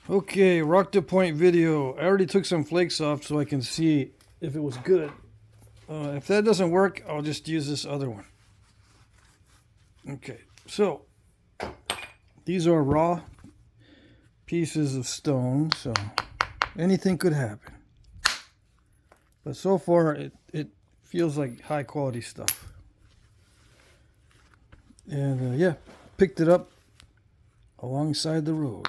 Okay, rock to point video. I already took some flakes off so I can see if it was good. If that doesn't work, I'll just use this other one. Okay, so these are raw pieces of stone, so anything could happen. But so far, it feels like high quality stuff. And yeah, picked it up alongside the road.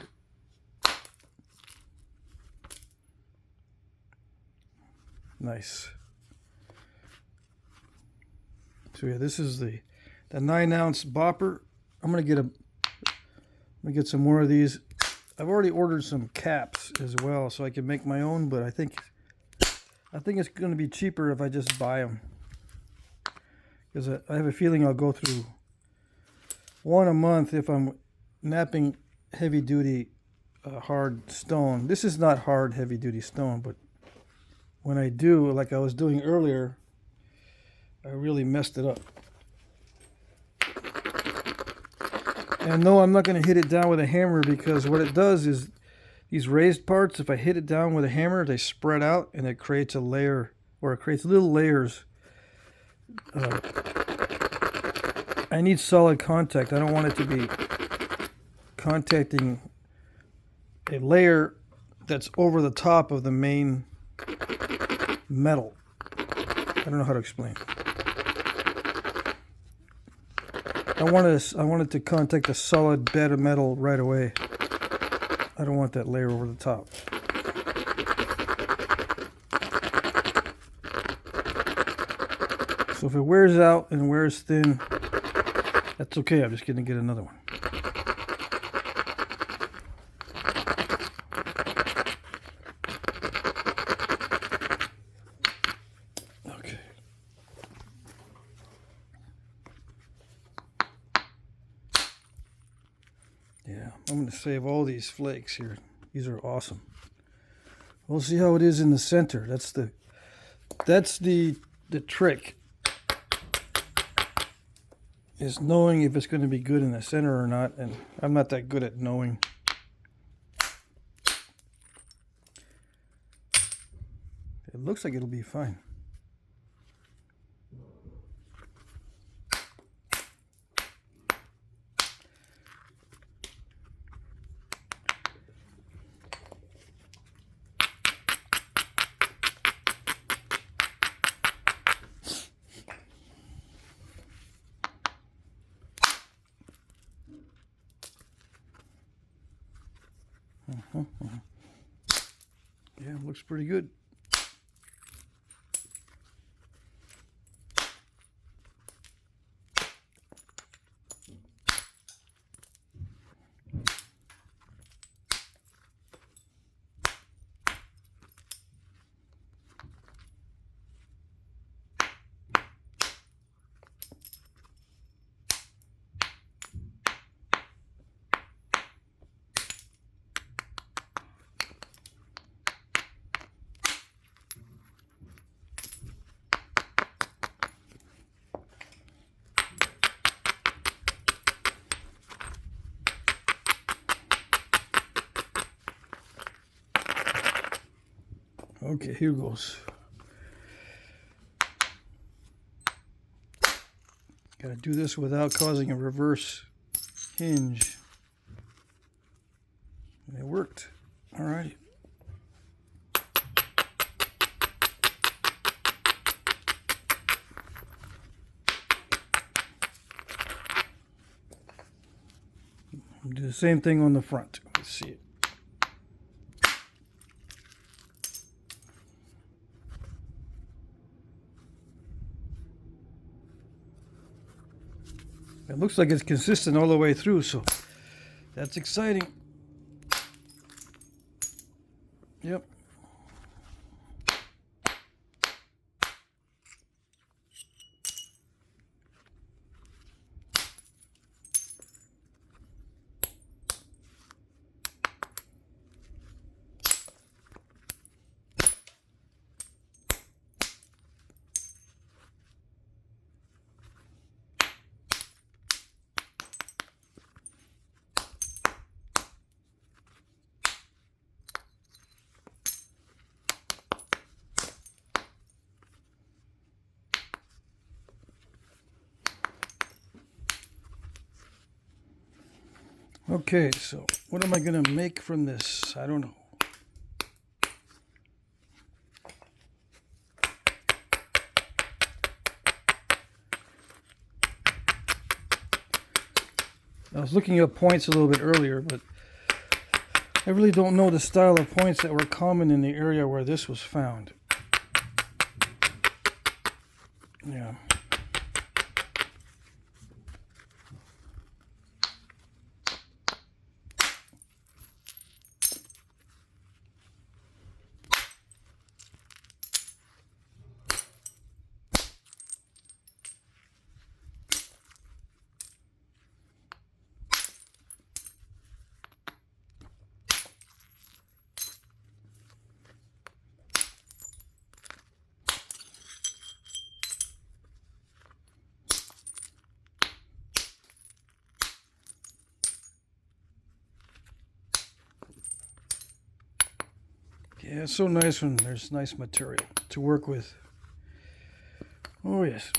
Nice. So yeah, this is the 9-ounce bopper. I'm gonna get some more of these. I've already ordered some caps as well, so I can make my own. But I think it's gonna be cheaper if I just buy them, because I have a feeling I'll go through one a month if I'm knapping heavy duty hard stone. This is not hard heavy duty stone, but when I do, like I was doing earlier, I really messed it up. And no, I'm not going to hit it down with a hammer, because what it does is these raised parts, if I hit it down with a hammer, they spread out and it creates a layer, or it creates little layers. I need solid contact. I don't want it to be contacting a layer that's over the top of the main metal. I don't know how to explain. I want it to contact a solid bed of metal right away. I don't want that layer over the top. So if it wears out and wears thin, that's okay. I'm just going to get another one. Okay. Yeah, I'm going to save all these flakes here. These are awesome. We'll see how it is in the center. That's the trick, is knowing if it's going to be good in the center or not, and I'm not that good at knowing. It looks like it'll be fine. Yeah, looks pretty good. Okay, here goes. Gotta do this without causing a reverse hinge. And it worked. All right. Do the same thing on the front. Let's see it. It looks like it's consistent all the way through, so that's exciting. Yep. Okay, so what am I going to make from this? I don't know. I was looking up points a little bit earlier, but I really don't know the style of points that were common in the area where this was found. Yeah. Yeah, it's so nice when there's nice material to work with. Oh, yes.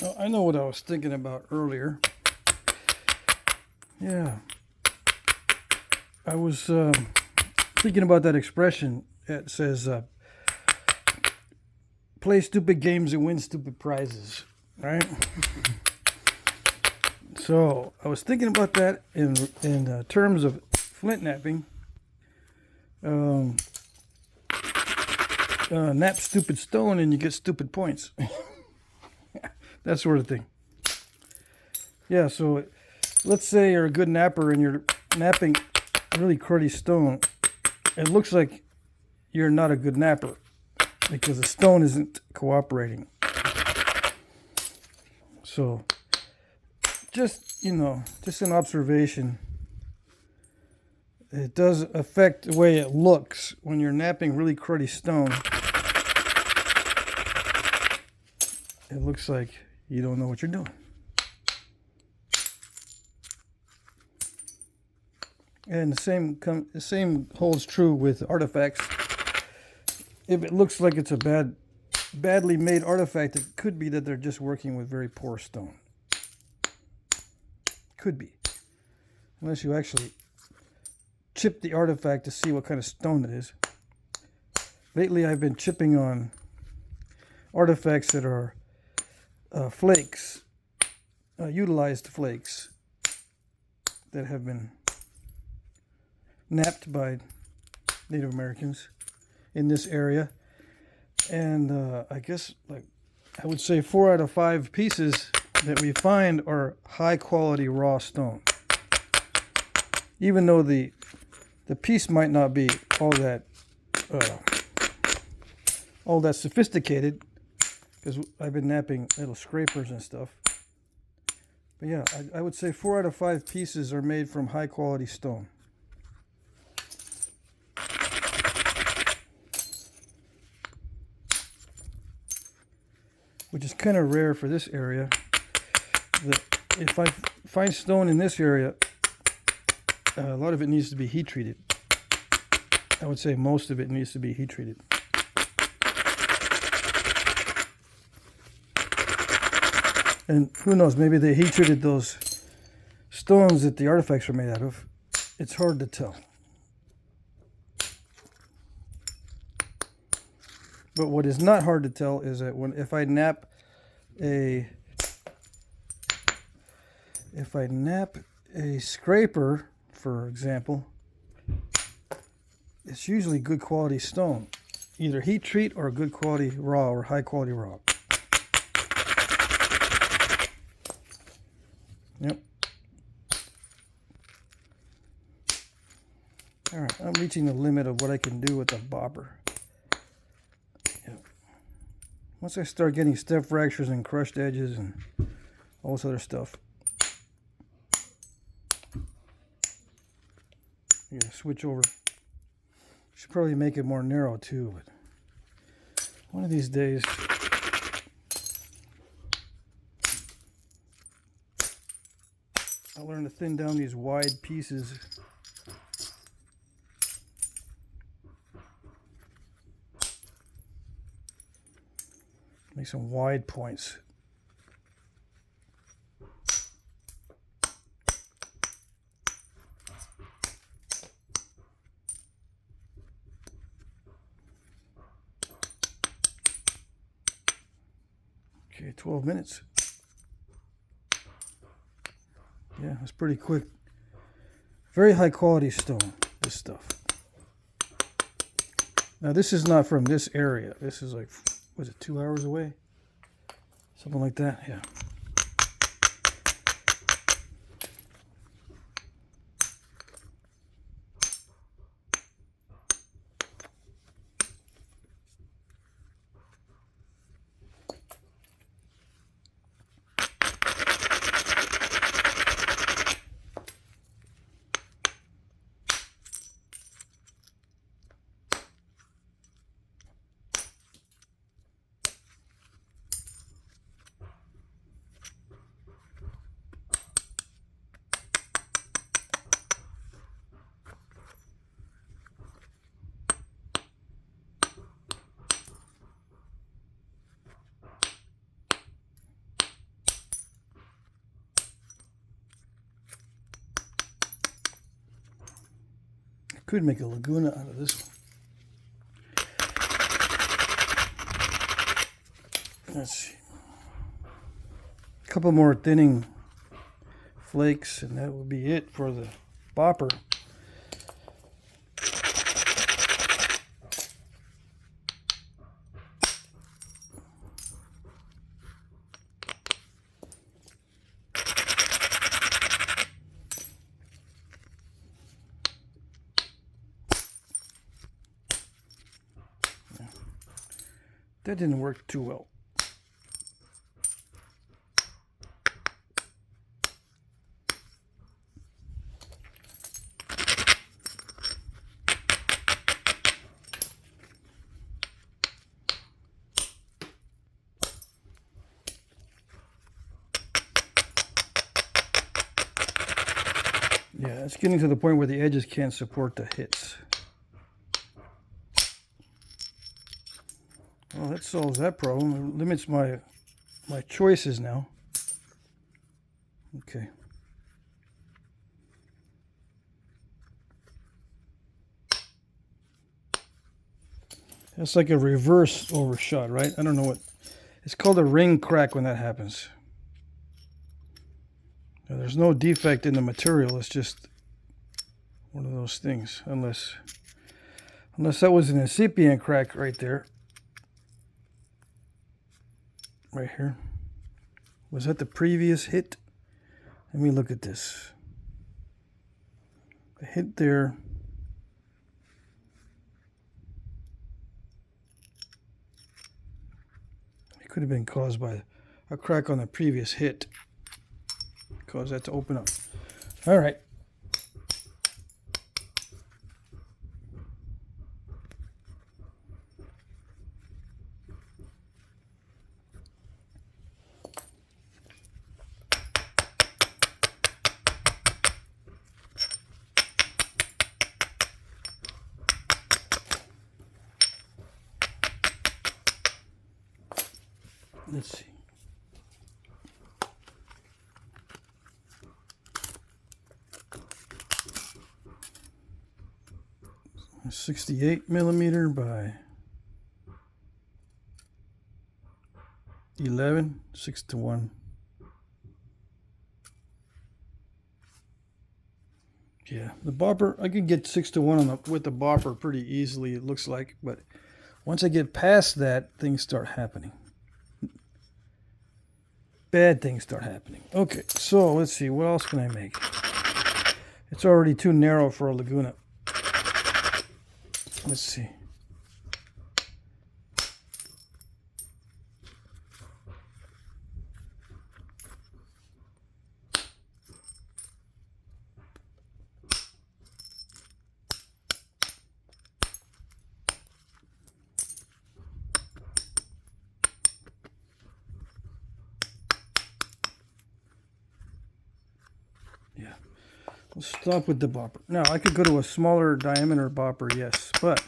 Well, I know what I was thinking about earlier. Yeah. I was thinking about that expression that says, play stupid games and win stupid prizes, right? So I was thinking about that in terms of Flintknapping. Nap stupid stone and you get stupid points. That sort of thing. Yeah, so let's say you're a good napper and you're napping really cruddy stone. It looks like you're not a good napper because the stone isn't cooperating. So just, just an observation. It does affect the way it looks when you're napping really cruddy stone. It looks like you don't know what you're doing. And the same holds true with artifacts. If it looks like it's a badly made artifact, it could be that they're just working with very poor stone. Could be. Unless you actually chip the artifact to see what kind of stone it is. Lately I've been chipping on artifacts that are flakes, utilized flakes that have been napped by Native Americans in this area. And I guess, I would say 4 out of 5 pieces that we find are high quality raw stone. Even though the piece might not be all that all that sophisticated because I've been napping little scrapers and stuff. But yeah, I would say 4 out of 5 pieces are made from high quality stone. Which is kind of rare for this area. If I find stone in this area, a lot of it needs to be heat treated. I would say most of it needs to be heat treated. And who knows, maybe they heat treated those stones that the artifacts are made out of. It's hard to tell. But what is not hard to tell is that if I nap a scraper, for example, it's usually good quality stone, either heat treat or good quality raw or high quality raw. Yep. All right, I'm reaching the limit of what I can do with the bopper. Yep. Once I start getting step fractures and crushed edges and all this other stuff, yeah, switch over. Should probably make it more narrow too, but one of these days I'll learn to thin down these wide pieces. Make some wide points. Okay, 12 minutes. Yeah, it's pretty quick. Very high quality stone, this stuff. Now this is not from this area. This is like, was it 2 hours away? Something like that, yeah. Could make a Laguna out of this one. Let's see. A couple more thinning flakes, and that would be it for the bopper. That didn't work too well. Yeah, it's getting to the point where the edges can't support the hits. Well, that solves that problem. It limits my choices now. Okay. That's like a reverse overshot, right? I don't know what... It's called a ring crack when that happens. Now, there's no defect in the material. It's just one of those things. Unless that was an incipient crack right there. Right here. Was that the previous hit? Let me look at this. The hit there. Could have been caused by a crack on the previous hit. Cause that to open up. All right. Let's see. A 68 millimeter by 11, 6:1. Yeah, the bopper, I could get 6:1 on with the bopper pretty easily, it looks like, but once I get past that, things start happening. Bad things start happening. Okay, so let's see, what else can I make? It's already too narrow for a Laguna. Let's see. Yeah. Let's stop with the bopper. Now, I could go to a smaller diameter bopper, yes, but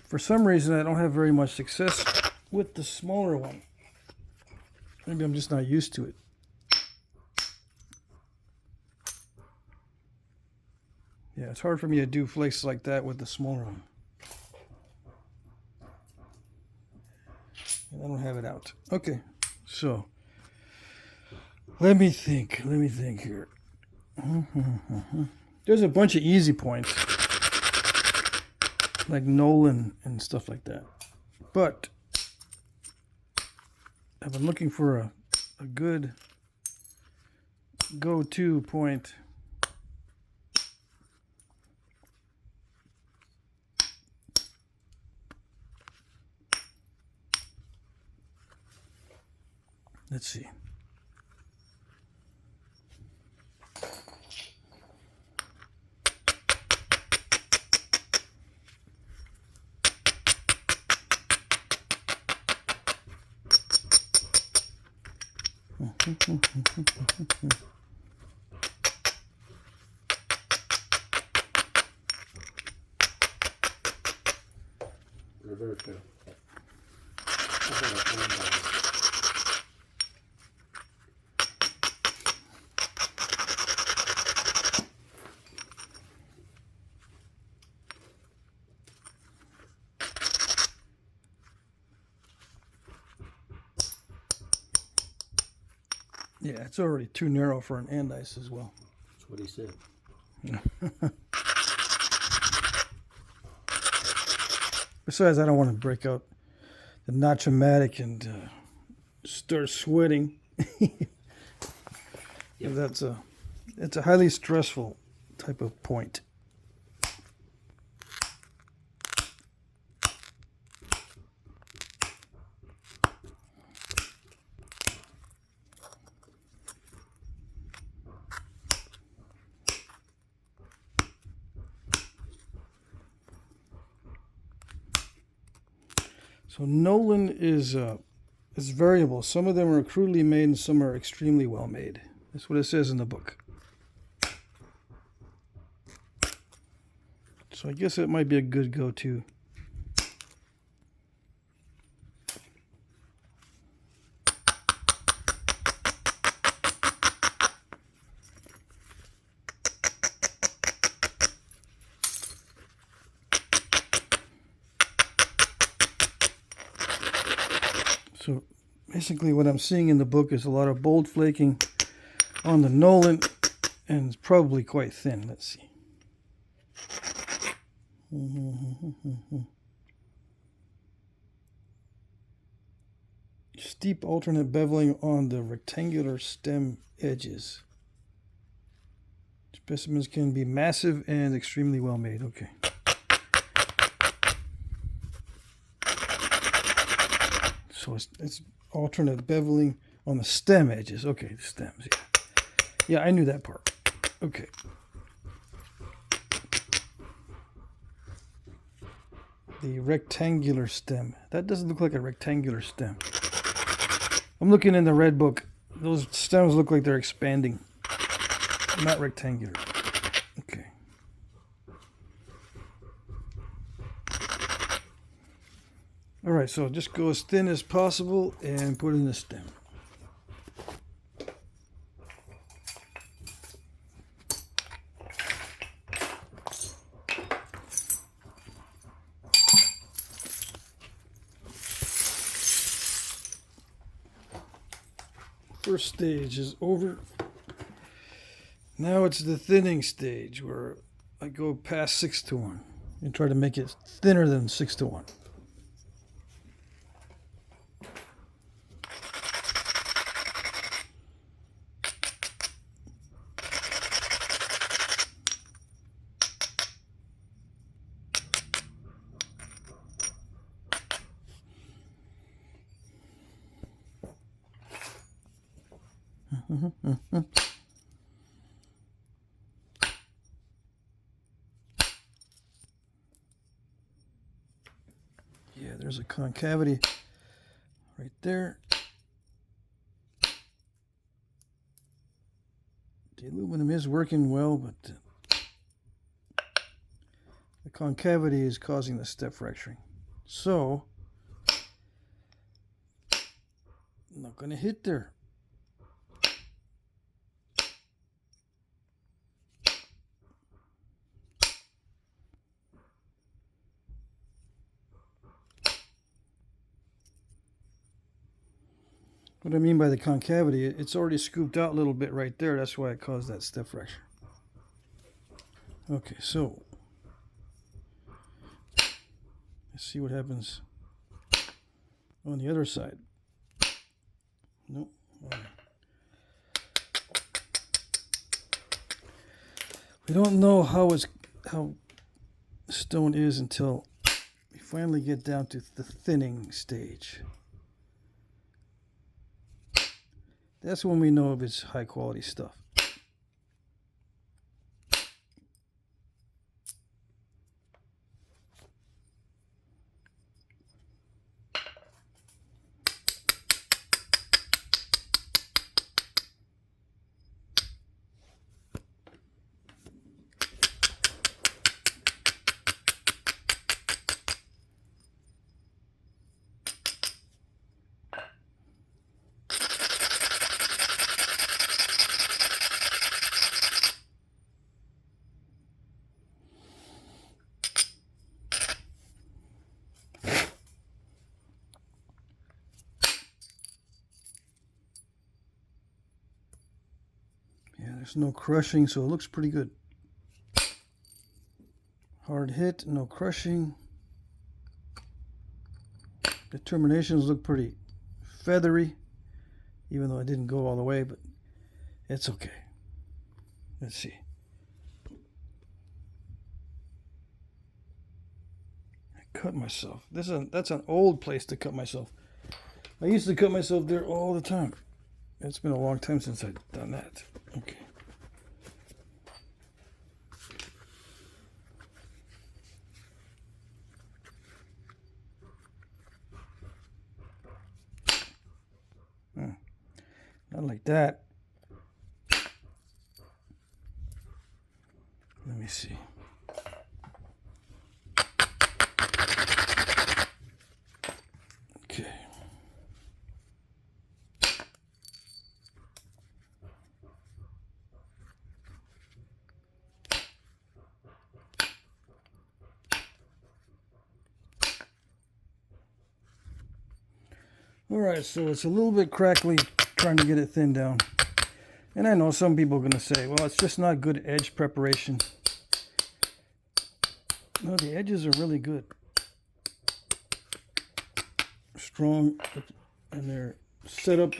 for some reason I don't have very much success with the smaller one. Maybe I'm just not used to it. Yeah, it's hard for me to do flakes like that with the smaller one. And I don't have it out. Okay, so let me think here. There's a bunch of easy points, like Nolan and stuff like that. But I've been looking for a good go-to point. Let's see. Reverse it. Yeah, it's already too narrow for an andice as well. That's what he said. Besides, I don't want to break out the Notch-O-Matic and start sweating. Yep. It's a highly stressful type of point. So Nolan is variable. Some of them are crudely made and some are extremely well made. That's what it says in the book. So I guess it might be a good go-to. So basically what I'm seeing in the book is a lot of bold flaking on the Nolan, and it's probably quite thin. Let's see. Steep alternate beveling on the rectangular stem edges. Specimens can be massive and extremely well made. Okay. So it's alternate beveling on the stem edges. Okay, the stems, yeah. Yeah, I knew that part. Okay. The rectangular stem. That doesn't look like a rectangular stem. I'm looking in the red book. Those stems look like they're expanding. Not rectangular. Okay. All right, so just go as thin as possible and put in the stem. First stage is over. Now it's the thinning stage where I go past 6:1 and try to make it thinner than 6:1. Yeah, there's a concavity right there. The aluminum is working well, but the concavity is causing the step fracturing. So, I'm not going to hit there. What I mean by the concavity, it's already scooped out a little bit right there. That's why it caused that step fracture. Okay, so let's see what happens on the other side. Nope. We don't know how stone is until we finally get down to the thinning stage. That's when we know if it's high quality stuff. Yeah, there's no crushing, so it looks pretty good. Hard hit, no crushing. The terminations look pretty feathery, even though I didn't go all the way, but it's okay. Let's see. I cut myself. That's an old place to cut myself. I used to cut myself there all the time. It's been a long time since I've done that. Okay. Not like that. Let me see. Okay. All right, so it's a little bit crackly, trying to get it thinned down. And I know some people are going to say, well, it's just not good edge preparation. No, the edges are really good. Strong, and they're set up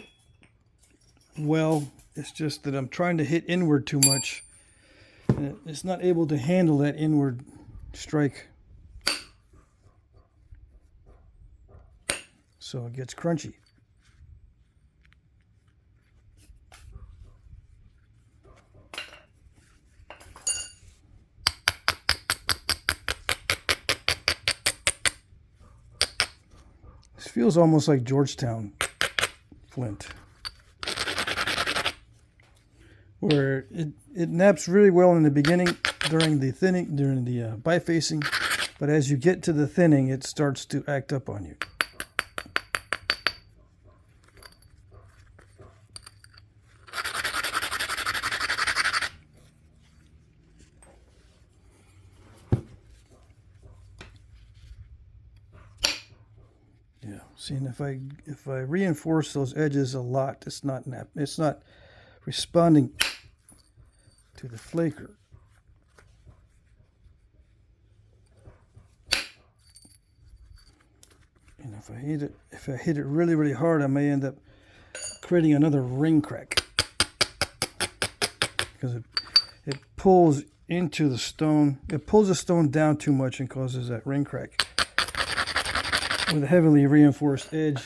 well. It's just that I'm trying to hit inward too much. And it's not able to handle that inward strike. So it gets crunchy. feels almost like Georgetown flint, where it naps really well in the beginning during the thinning, during the bifacing, but as you get to the thinning, it starts to act up on you. Yeah, see, and if I reinforce those edges a lot, it's not responding to the flaker. And if I hit it really, really hard, I may end up creating another ring crack because it pulls into the stone. It pulls the stone down too much and causes that ring crack. With a heavily reinforced edge,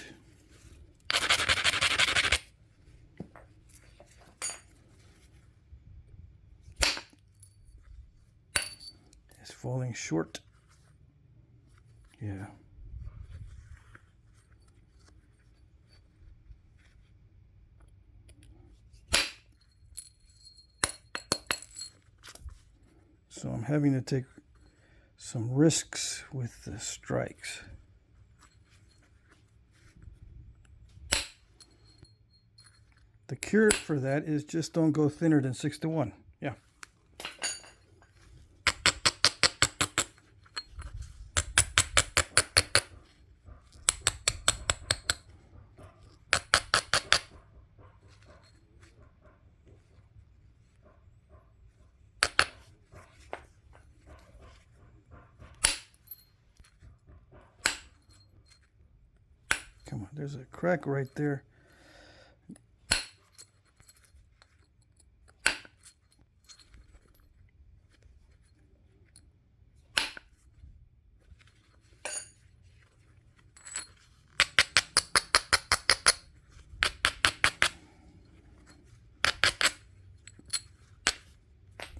it's falling short. Yeah. So I'm having to take some risks with the strikes. The cure for that is just don't go thinner than 6:1. Yeah. Come on, there's a crack right there.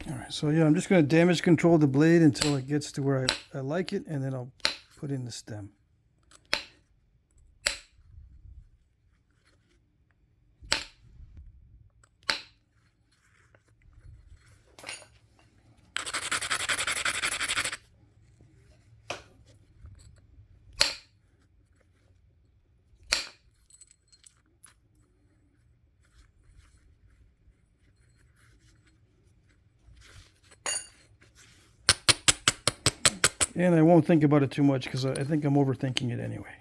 Alright, so yeah, I'm just going to damage control the blade until it gets to where I like it, and then I'll put in the stem. And I won't think about it too much because I think I'm overthinking it anyway.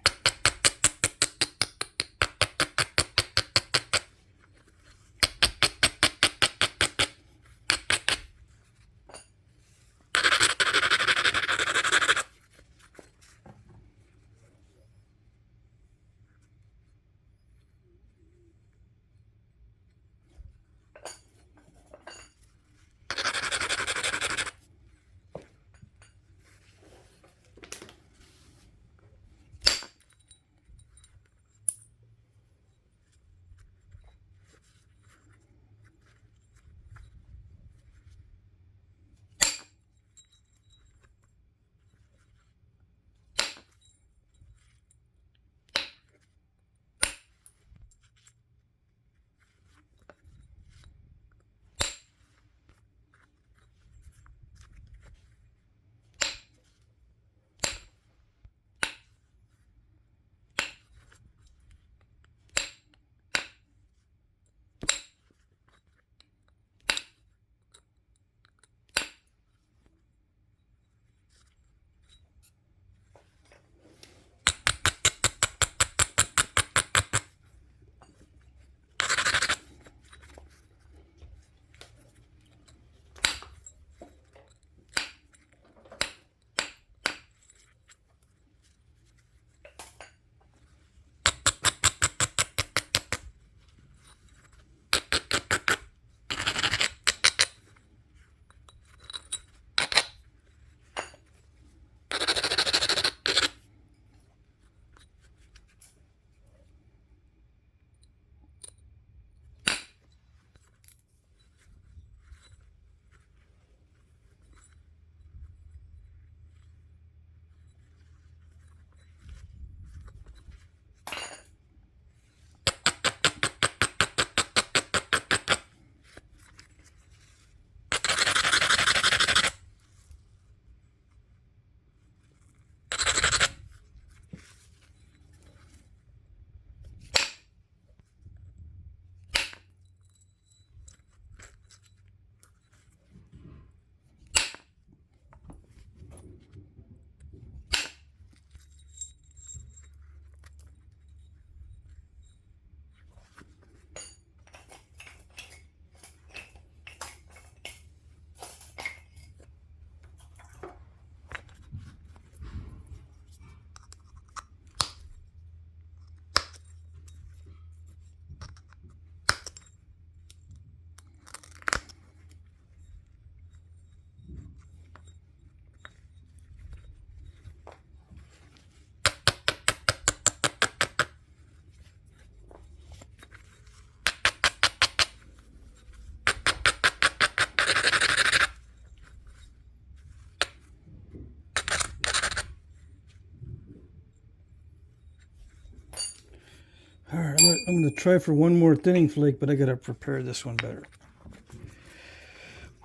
I'm going to try for one more thinning flake, but I got to prepare this one better.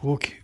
Okay.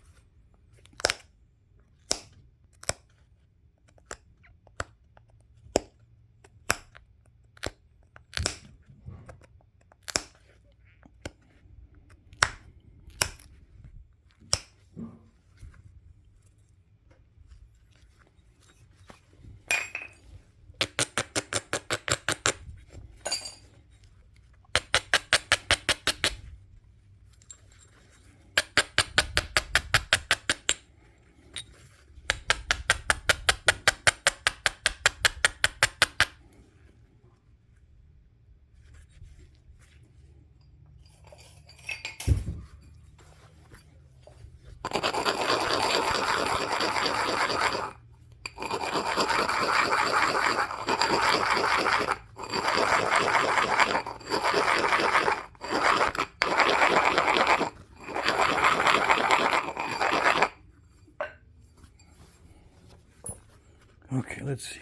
Okay, let's see.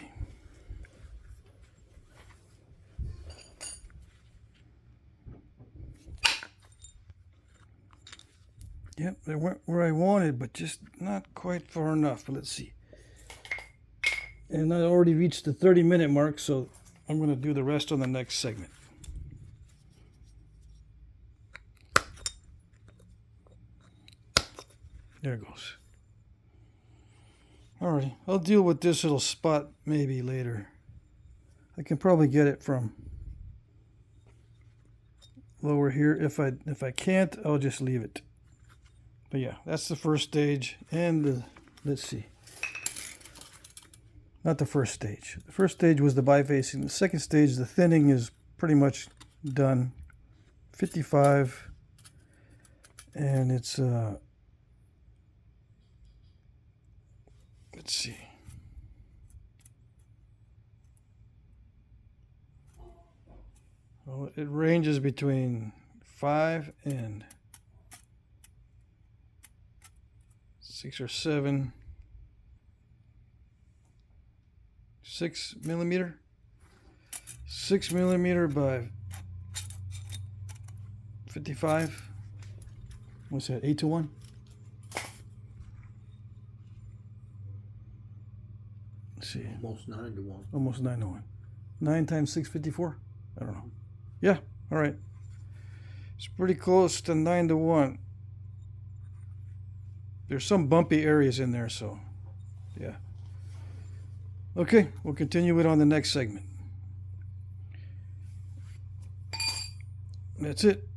Yep, they went where I wanted, but just not quite far enough. But let's see. And I already reached the 30-minute mark, so I'm going to do the rest on the next segment. There it goes. Alrighty, I'll deal with this little spot maybe later. I can probably get it from lower here. If I can't, I'll just leave it. But yeah, that's the first stage. And let's see. Not the first stage. The first stage was the bifacing. The second stage, the thinning, is pretty much done. 55. And it's let's see. Well, it ranges between 5 and 6 or 7. 6 millimeter. 6 millimeter by 55. What's that? 8-to-1. Let's see. Almost 9-to-1. Almost 9-to-1. 9 times 654? I don't know. Yeah, all right. It's pretty close to 9-to-1. There's some bumpy areas in there, so yeah. Okay, we'll continue it on the next segment. That's it.